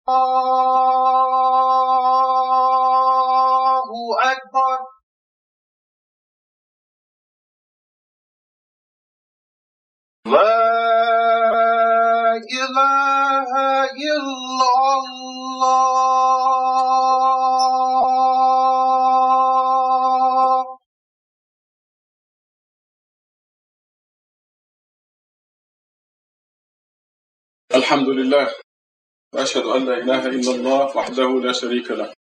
Allahu Akbar. La ilaha illallah. Alhamdulillah. وأشهد أن لا إله إلا الله وحده لا شريك له.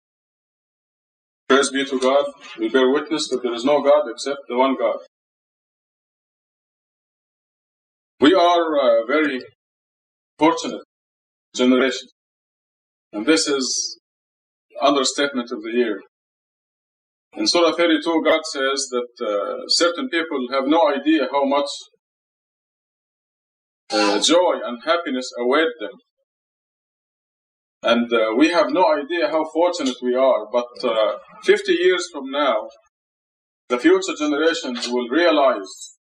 Praise be to God. We bear witness that there is no God except the one God. We are a very fortunate generation. And this is the understatement of the year. In Surah 32, God says that certain people have no idea how much joy and happiness await them. And we have no idea how fortunate we are. But 50 years from now, the future generations will realize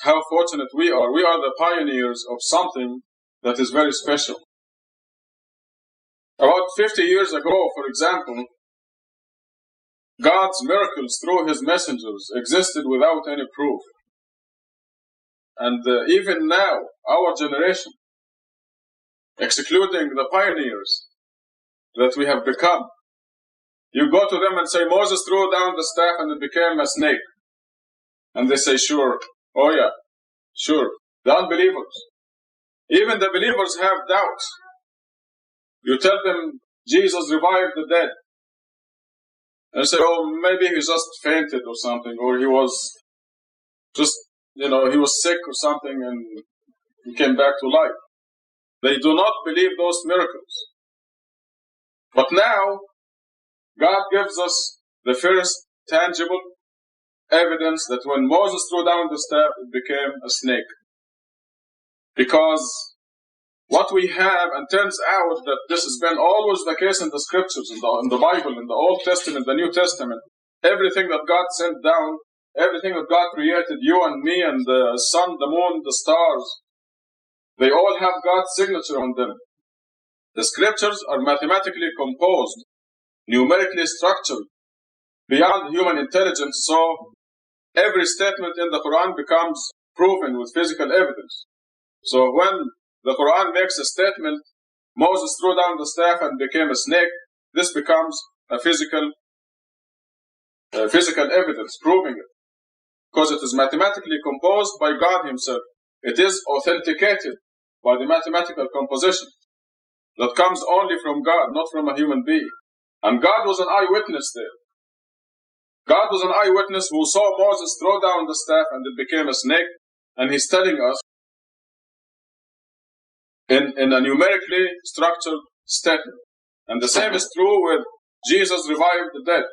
how fortunate we are. We are the pioneers of something that is very special. About 50 years ago, for example, God's miracles through His messengers existed without any proof. And even now, our generation, excluding the pioneers that we have become, you go to them and say, Moses threw down the staff and it became a snake. And they say, sure. Oh yeah, sure. The unbelievers. Even the believers have doubts. You tell them Jesus revived the dead. And they say, oh, maybe he just fainted or something, or he was just, he was sick or something and he came back to life. They do not believe those miracles. But now, God gives us the first tangible evidence that when Moses threw down the staff, it became a snake. Because what we have, and turns out that this has been always the case in the scriptures, in the Bible, in the Old Testament, the New Testament, everything that God sent down, everything that God created, you and me and the sun, the moon, the stars, they all have God's signature on them. The scriptures are mathematically composed, numerically structured, beyond human intelligence, so every statement in the Quran becomes proven with physical evidence. So when the Quran makes a statement, Moses threw down the staff and became a snake, this becomes a physical evidence proving it. Because it is mathematically composed by God Himself. It is authenticated by the mathematical composition that comes only from God, not from a human being. And God was an eyewitness there. God was an eyewitness who saw Moses throw down the staff and it became a snake. And He's telling us in a numerically structured statement. And the same is true with Jesus revived the dead.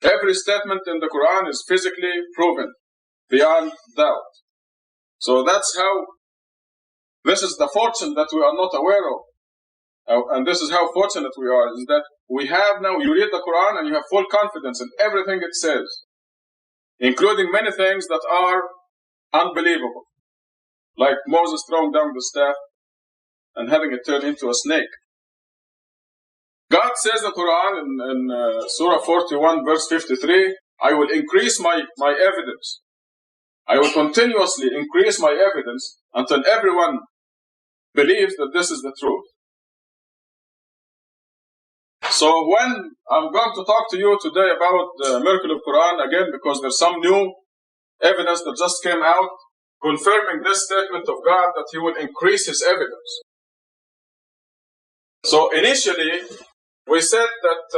Every statement in the Quran is physically proven beyond doubt. So that's how, this is the fortune that we are not aware of. And this is how fortunate we are, is that we have now, you read the Quran and you have full confidence in everything it says, including many things that are unbelievable, like Moses throwing down the staff and having it turn into a snake. God says in the Quran in Surah 41 verse 53, I will increase my evidence. I will continuously increase my evidence until everyone believes that this is the truth. So when I'm going to talk to you today about the miracle of Quran, again, because there's some new evidence that just came out confirming this statement of God that He will increase His evidence. So initially, we said that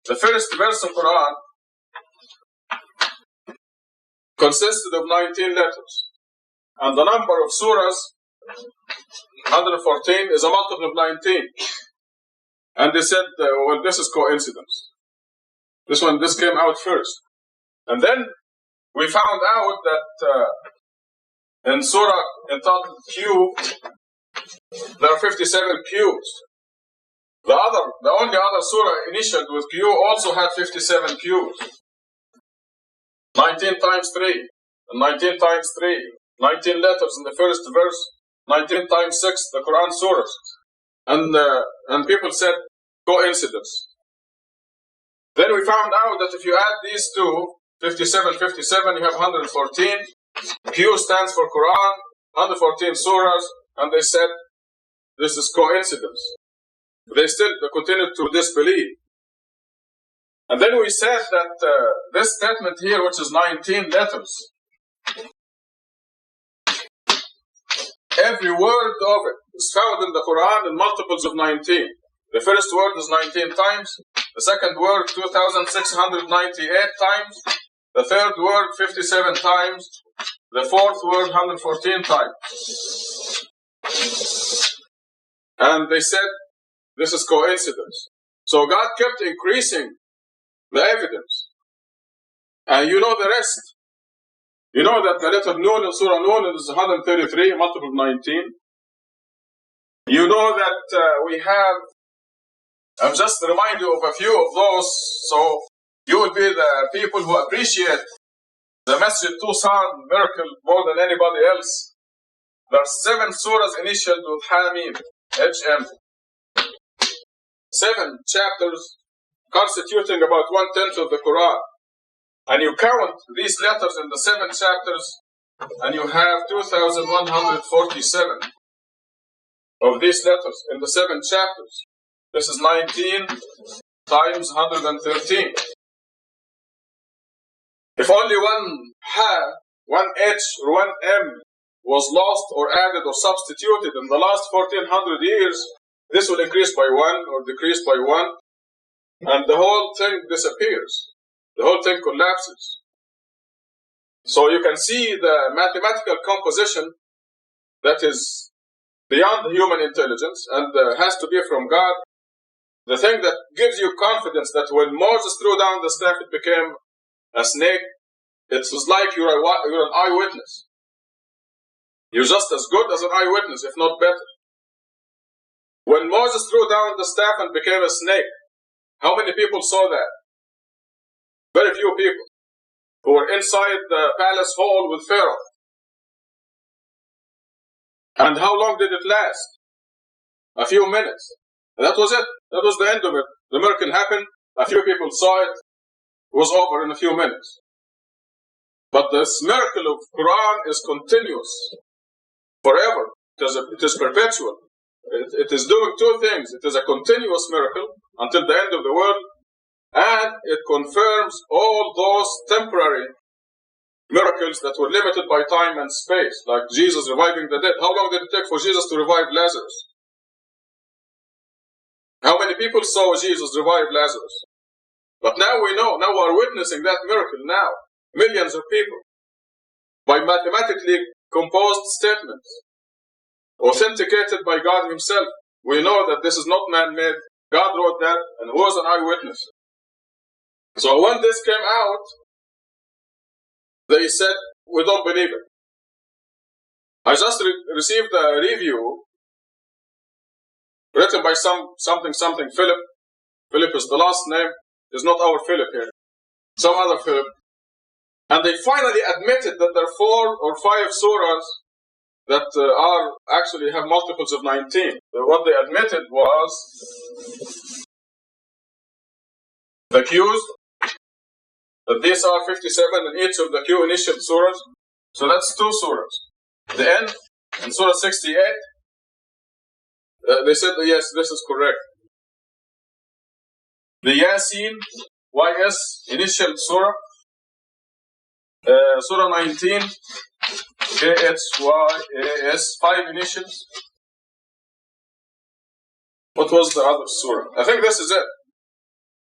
the first verse of Quran consisted of 19 letters. And the number of surahs, 114, is a multiple of 19. And they said, well, this is coincidence. This came out first. And then we found out that in surah entitled Q, there are 57 Qs. The only other surah initialed with Q also had 57 Qs. 19 times 3, and 19 times 3, 19 letters in the first verse, 19 times 6, the Quran surahs. And people said coincidence. Then we found out that if you add these two, 57, 57, you have 114. Q stands for Quran, 114 surahs, and they said this is coincidence. They still continued to disbelieve. And then we said that this statement here, which is 19 letters, every word of it is found in the Quran in multiples of 19. The first word is 19 times, the second word 2,698 times, the third word 57 times, the fourth word 114 times. And they said this is coincidence. So God kept increasing the evidence. And you know the rest. You know that the letter Nun in Surah Nun is 133, multiple of 19. You know that we have, I'll just remind you of a few of those, so you will be the people who appreciate the Masjid Tucson miracle more than anybody else. There are 7 surahs initialed with Hamim, HM. 7 chapters constituting about 1/10 of the Quran. And you count these letters in the 7 chapters, and you have 2,147 of these letters in the 7 chapters. This is 19 times 113. If only one ha, one h, or one m was lost or added or substituted in the last 1,400 years, this will increase by 1 or decrease by 1, and the whole thing disappears. The whole thing collapses. So you can see the mathematical composition that is beyond human intelligence and has to be from God. The thing that gives you confidence that when Moses threw down the staff, it became a snake. It was like you're an eyewitness. You're just as good as an eyewitness, if not better. When Moses threw down the staff and became a snake, how many people saw that? Very few people who were inside the palace hall with Pharaoh. And how long did it last? A few minutes. And that was it. That was the end of it. The miracle happened. A few people saw it. It was over in a few minutes. But this miracle of Quran is continuous. Forever. It is perpetual. It is doing 2 things. It is a continuous miracle until the end of the world. And it confirms all those temporary miracles that were limited by time and space, like Jesus reviving the dead. How long did it take for Jesus to revive Lazarus? How many people saw Jesus revive Lazarus? But now we know, now we are witnessing that miracle now. Millions of people. By mathematically composed statements, authenticated by God himself. We know that this is not man-made. God wrote that and was an eyewitness. So when this came out, they said, we don't believe it. I just received a review written by something Philip. Philip is the last name. It's not our Philip here. Some other Philip. And they finally admitted that there are 4 or 5 surahs that actually have multiples of 19. What they admitted was the Q's, that these are 57 in each of the Q initial surahs. So that's 2 surahs. The end, in Surah 68, they said, yes, this is correct. The Yasin, YS, initial surah, Surah 19, KHYAS, 5 initials. What was the other surah? I think this is it.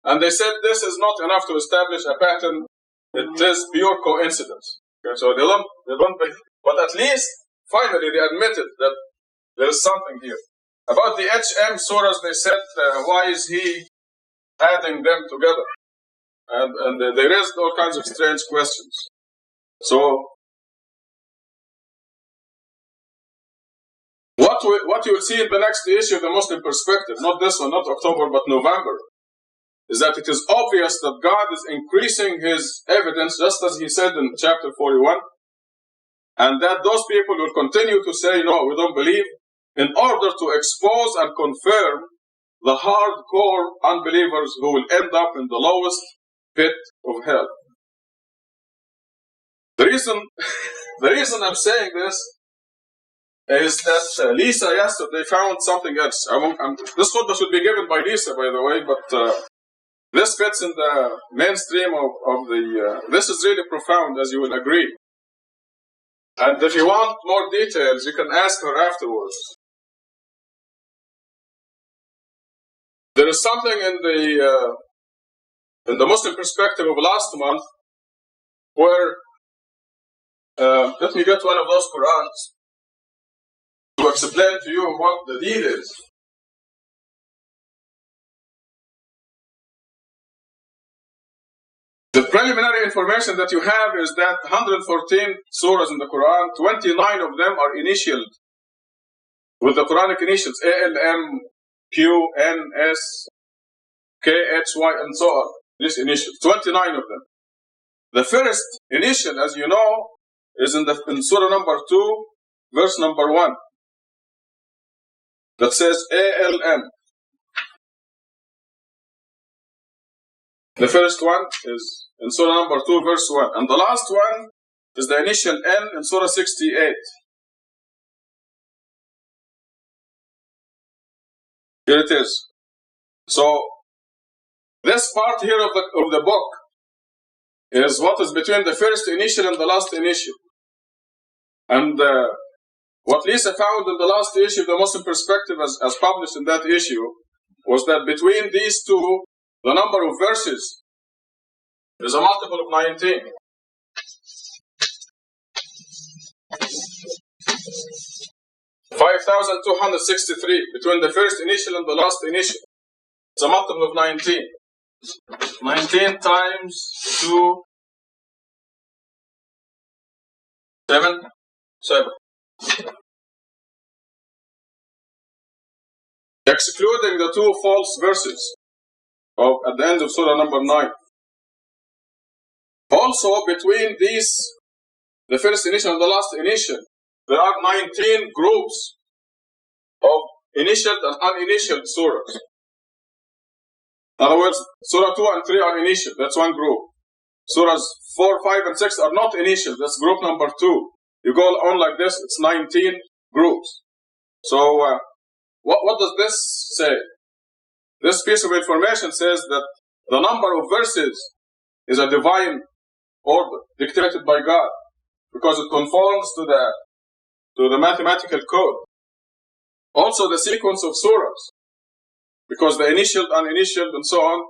And they said this is not enough to establish a pattern. It is pure coincidence. Okay, so they don't, but at least finally they admitted that there is something here. About the HM surahs, they said, why is he adding them together? And they raised all kinds of strange questions. So, what you will see in the next issue, the Muslim perspective, not this one, not October, but November, is that it is obvious that God is increasing his evidence, just as he said in chapter 41, and that those people will continue to say, no, we don't believe, in order to expose and confirm the hardcore unbelievers who will end up in the lowest pit of hell. The reason I'm saying this is that Lisa yesterday found something else. This khutbah should be given by Lisa, by the way, but this fits in the mainstream of the... this is really profound, as you will agree. And if you want more details, you can ask her afterwards. There is something in the Muslim perspective of last month where... let me get one of those Qurans to explain to you what the deal is. The preliminary information that you have is that 114 surahs in the Quran, 29 of them are initialed with the Quranic initials ALM, Q, N, S, K, H, Y, and so on. These initials, 29 of them. The first initial, as you know, is in surah number 2, verse number 1. That says ALM. The first one is in surah number 2, verse 1. And the last one is the initial N in surah 68. Here it is. So, this part here of the book is what is between the first initial and the last initial. And what Lisa found in the last issue, the Muslim perspective as published in that issue, was that between these two, the number of verses is a multiple of 19. (5,263) between the first initial and the last initial. It's a multiple of 19. 19 times 2, 7. Excluding the two false verses at the end of surah number 9. Also, between these, the first initial and the last initial, there are 19 groups of initialed and uninitialed surahs. In other words, surah 2 and 3 are initial, that's one group. Surahs 4, 5, and 6 are not initial, that's group number 2. You go on like this, it's 19 groups. So, what does this say? This piece of information says that the number of verses is a divine order dictated by God because it conforms to the mathematical code. Also, the sequence of surahs, because the initial, uninitial, and so on,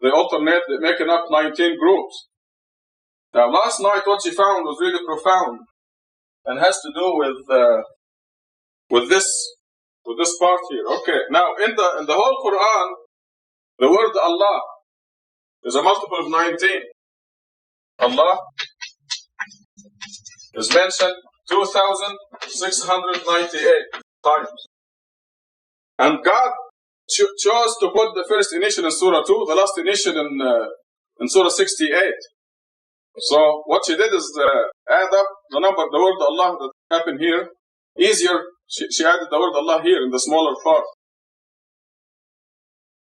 they alternate, making up 19 groups. Now, last night what she found was really profound and has to do with this part here. Okay, now in the whole Quran, the word Allah is a multiple of 19. Allah is mentioned 2,698 times. And God chose to put the first initial in Surah 2, the last initial in Surah 68. So what she did is add up the number, the word Allah that happened here. Easier, she added the word Allah here in the smaller part.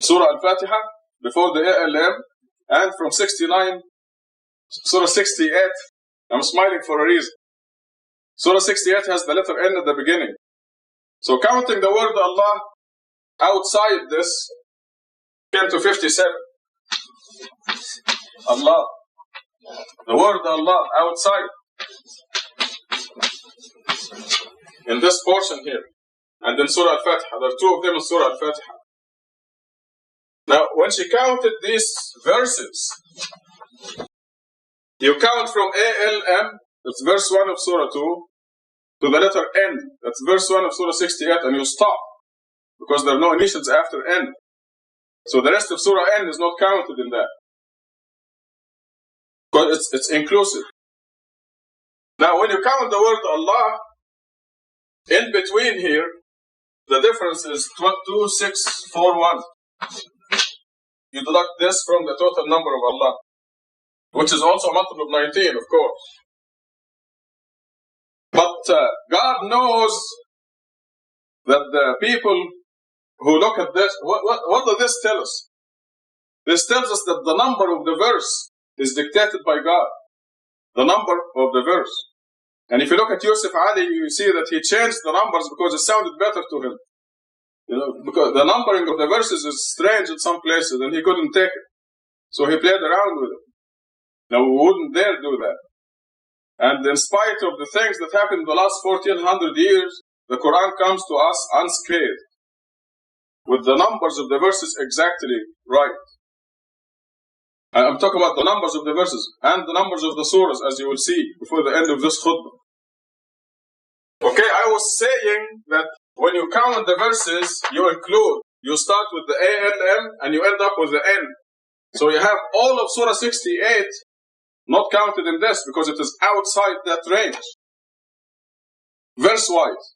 Surah Al-Fatiha, before the ALM, and from 69, Surah 68, I'm smiling for a reason. Surah 68 has the letter N at the beginning. So counting the word Allah outside this came to 57. Allah. The word Allah outside. In this portion here. And in Surah Al-Fatiha. There are two of them in Surah Al-Fatiha. Now, when she counted these verses, you count from ALM, that's verse 1 of Surah 2, to the letter N, that's verse 1 of Surah 68, and you stop, because there are no initials after N. So the rest of Surah N is not counted in that. Because it's inclusive. Now, when you count the word Allah, in between here, the difference is 2641. You deduct this from the total number of Allah, which is also a multiple of 19, of course. But God knows that the people who look at this, what does this tell us? This tells us that the number of the verse is dictated by God. The number of the verse. And if you look at Yusuf Ali, you see that he changed the numbers because it sounded better to him. You know, because the numbering of the verses is strange in some places and he couldn't take it. So he played around with it. Now we wouldn't dare do that. And in spite of the things that happened in the last 1400 years, the Quran comes to us unscathed, with the numbers of the verses exactly right. I'm talking about the numbers of the verses and the numbers of the surahs, as you will see before the end of this khutbah. Okay, I was saying that when you count the verses, you start with the ALM and you end up with the N. So you have all of Surah 68 not counted in this because it is outside that range, verse-wise.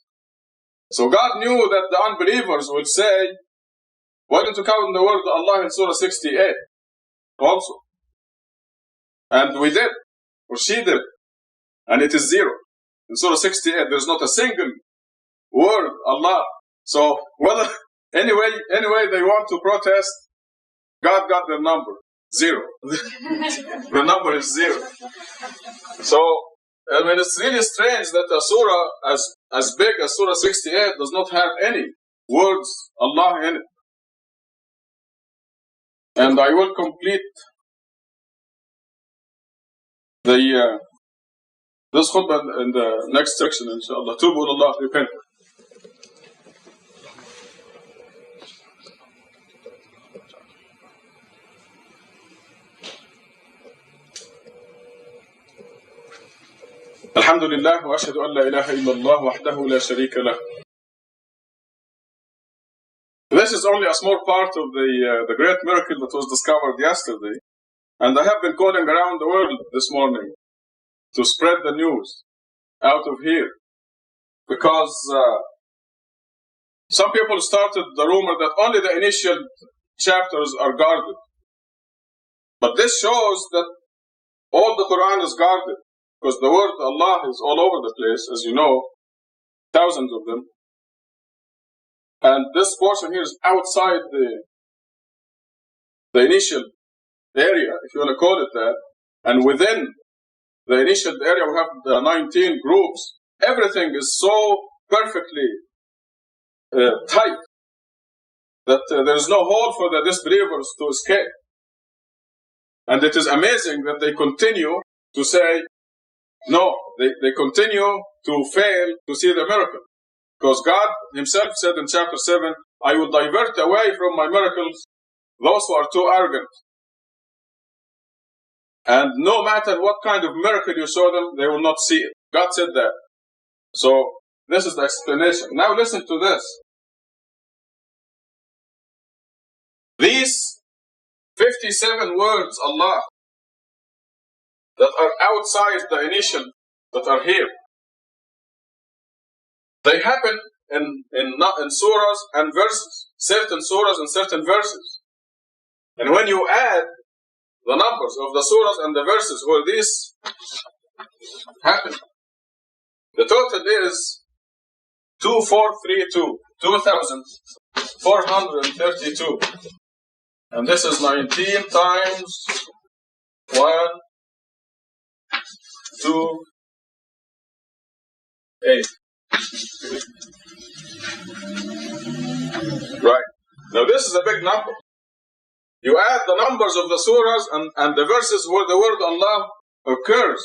So God knew that the unbelievers would say, why don't you count the word Allah in Surah 68 also? And we did, or she did, and it is 0. In Surah 68, there's not a single word Allah. So whether anyway they want to protest, God got their number 0. The number is 0. So I mean, it's really strange that a surah as big as Surah 68 does not have any words Allah in it. And I will complete this khutbah in the next section, inshallah. Tubu Allah, repent. Alhamdulillah wa ashhadu an la ilaha illallah wahdahu la sharika lah. This is only a small part of the great miracle that was discovered yesterday. And I have been going around the world this morning to spread the news out of here. Because some people started the rumor that only the initial chapters are guarded. But this shows that all the Quran is guarded. Because the word Allah is all over the place, as you know, thousands of them. And this portion here is outside the initial area, if you want to call it that. And within the initial area, we have the 19 groups. Everything is so perfectly tight that there is no hole for the disbelievers to escape. And it is amazing that they continue to say, no, they continue to fail to see the miracle. Because God himself said in chapter 7, I will divert away from my miracles those who are too arrogant. And no matter what kind of miracle you show them, they will not see it. God said that. So this is the explanation. Now listen to this. These 57 words, Allah, that are outside the initial, that are here, they happen in surahs and verses, certain surahs and certain verses. And when you add the numbers of the surahs and the verses where these happen, the total is 2432, 2432. And this is 19 times 1, 2, 8. Right. Now this is a big number. You add the numbers of the surahs and the verses where the word Allah occurs.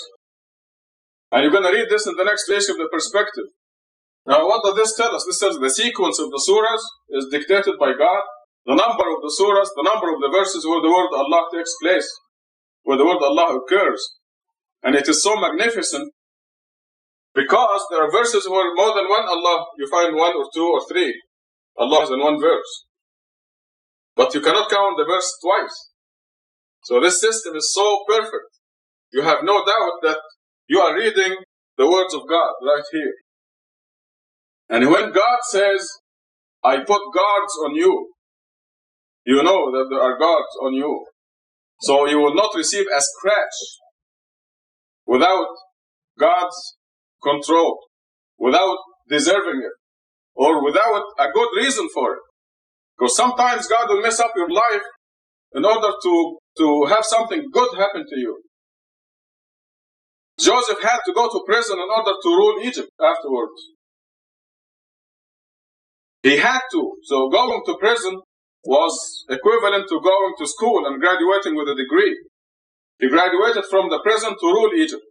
And you're going to read this in the next page of the perspective. Now what does this tell us? This tells the sequence of the surahs is dictated by God. The number of the surahs, the number of the verses where the word Allah takes place, where the word Allah occurs. And it is so magnificent because there are verses where more than one Allah, you find 1 or 2 or 3 Allahs in one verse. But you cannot count the verse twice. So this system is so perfect. You have no doubt that you are reading the words of God right here. And when God says, I put guards on you, you know that there are guards on you. So you will not receive a scratch without God's control, without deserving it, or without a good reason for it. Because sometimes God will mess up your life in order to have something good happen to you. Joseph had to go to prison in order to rule Egypt afterwards. He had to. So going to prison was equivalent to going to school and graduating with a degree. He graduated from the prison to rule Egypt.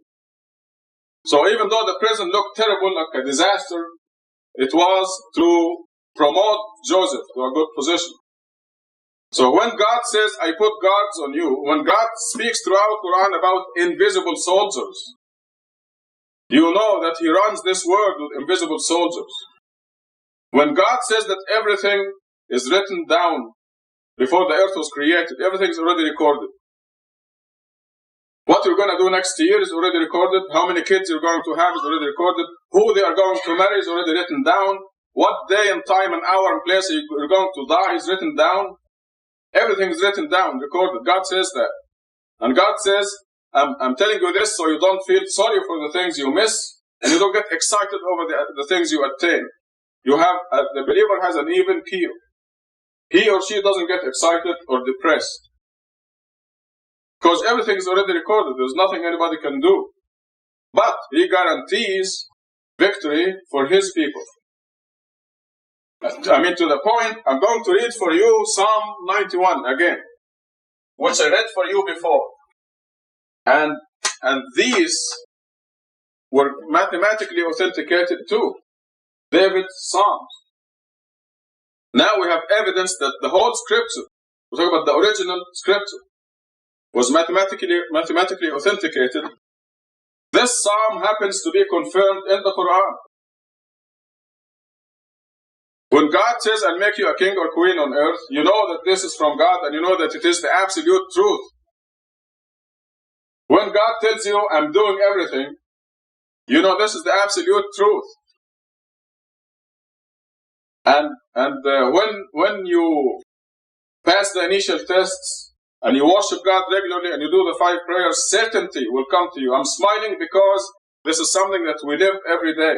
So even though the prison looked terrible, like a disaster, it was to promote Joseph to a good position. So when God says, I put guards on you, when God speaks throughout Quran about invisible soldiers, you know that He runs this world with invisible soldiers. When God says that everything is written down before the earth was created, everything is already recorded. What you're going to do next year is already recorded. How many kids you're going to have is already recorded. Who they are going to marry is already written down. What day and time and hour and place you're going to die is written down. Everything is written down, recorded. God says that. And God says, I'm telling you this so you don't feel sorry for the things you miss and you don't get excited over the things you attain. You have, the believer has an even keel. He or she doesn't get excited or depressed. Because everything is already recorded. There's nothing anybody can do. But He guarantees victory for His people. I mean, to the point, I'm going to read for you Psalm 91 again, which I read for you before. And these were mathematically authenticated too. David's Psalms. Now we have evidence that the whole scripture, we're talking about the original scripture, was mathematically authenticated. This Psalm happens to be confirmed in the Quran. When God says, I'll make you a king or queen on earth, you know that this is from God and you know that it is the absolute truth. When God tells you, I'm doing everything, you know this is the absolute truth. And when you pass the initial tests and you worship God regularly and you do the 5 prayers, certainty will come to you. I'm smiling because this is something that we live every day.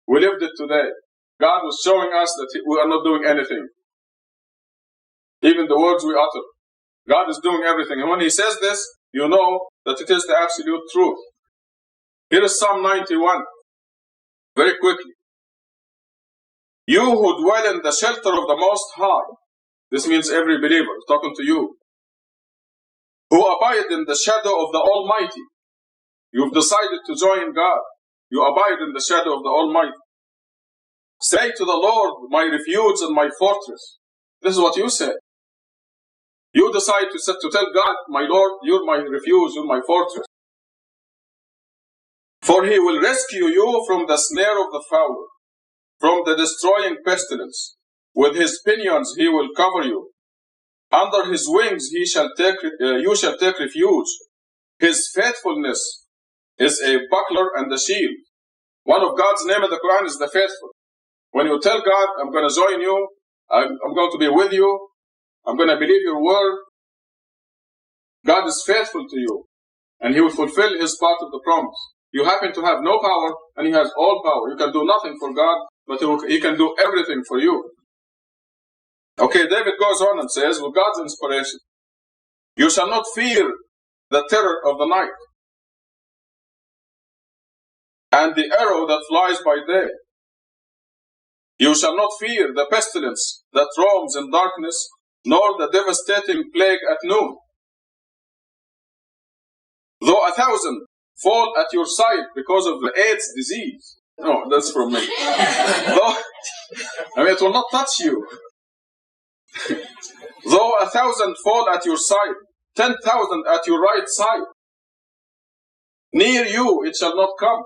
We lived it today. God was showing us that we are not doing anything. Even the words we utter. God is doing everything. And when He says this, you know that it is the absolute truth. Here is Psalm 91. Very quickly. You who dwell in the shelter of the Most High. This means every believer, talking to you. Who abide in the shadow of the Almighty. You've decided to join God. You abide in the shadow of the Almighty. Say to the Lord, my refuge and my fortress. This is what you say. You decide to tell God, my Lord, you're my refuge, you're my fortress. For He will rescue you from the snare of the fowler, from the destroying pestilence. With His pinions He will cover you. Under His wings you shall take refuge. His faithfulness is a buckler and a shield. One of God's name in the Quran is the faithful. When you tell God, I'm going to join you, I'm going to be with you, I'm going to believe your word, God is faithful to you, and He will fulfill His part of the promise. You happen to have no power, and He has all power. You can do nothing for God, but He can do everything for you. Okay, David goes on and says, with God's inspiration, you shall not fear the terror of the night, and the arrow that flies by day. You shall not fear the pestilence that roams in darkness, nor the devastating plague at noon. Though 1,000 fall at your side because of the AIDS disease. No, that's from me. It will not touch you. Though 1,000 fall at your side, 10,000 at your right side, near you it shall not come.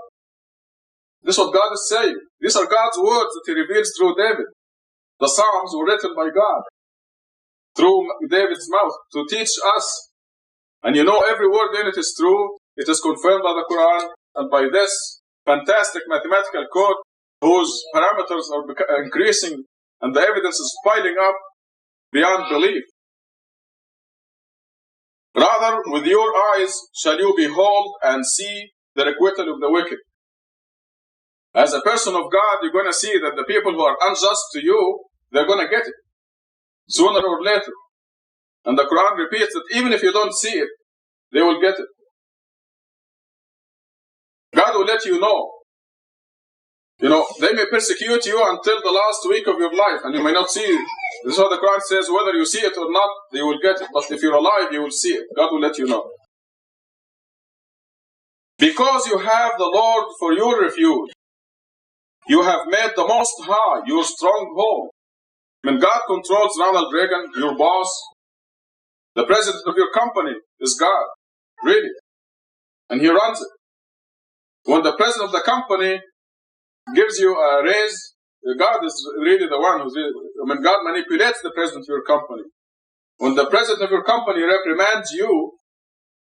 This is what God is saying. These are God's words that He reveals through David. The Psalms were written by God through David's mouth to teach us. And you know every word in it is true. It is confirmed by the Quran and by this fantastic mathematical code whose parameters are increasing and the evidence is piling up beyond belief. Rather, with your eyes shall you behold and see the requital of the wicked. As a person of God, you're going to see that the people who are unjust to you, they're going to get it sooner or later. And the Quran repeats that even if you don't see it, they will get it. God will let you know. They may persecute you until the last week of your life, and you may not see it. This is what the Quran says, whether you see it or not, they will get it. But if you're alive, you will see it. God will let you know. Because you have the Lord for your refuge, you have made the Most High your stronghold. When God controls Ronald Reagan, your boss, the president of your company is God, really. And He runs it. When the president of the company gives you a raise, God is really the one who's when God manipulates the president of your company. When the president of your company reprimands you,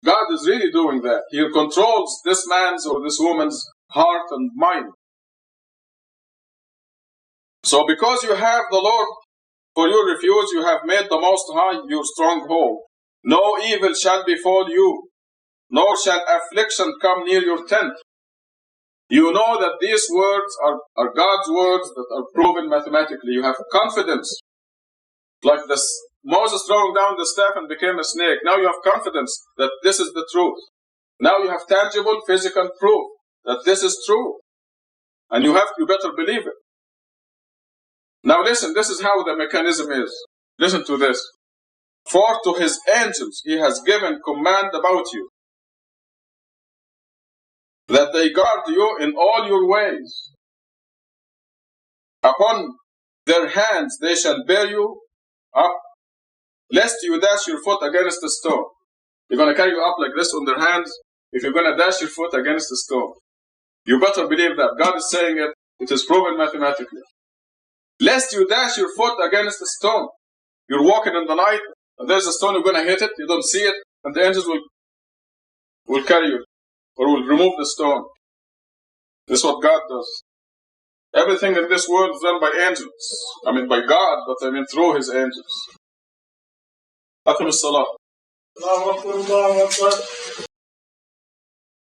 God is really doing that. He controls this man's or this woman's heart and mind. So because you have the Lord for your refuge, you have made the Most High your stronghold. No evil shall befall you, nor shall affliction come near your tent. You know that these words are God's words that are proven mathematically. You have confidence. Like Moses throwing down the staff and became a snake. Now you have confidence that this is the truth. Now you have tangible physical proof that this is true. And you better believe it. Now listen, this is how the mechanism is. Listen to this. For to His angels He has given command about you, that they guard you in all your ways. Upon their hands they shall bear you up, lest you dash your foot against a stone. They're going to carry you up like this on their hands if you're going to dash your foot against a stone. You better believe that. God is saying it. It is proven mathematically. Lest you dash your foot against a stone. You're walking in the night, and there's a stone, you're going to hit it, you don't see it, and the angels will carry you, or will remove the stone. This is what God does. Everything in this world is done by angels. By God, but through His angels. أقم الصلاة.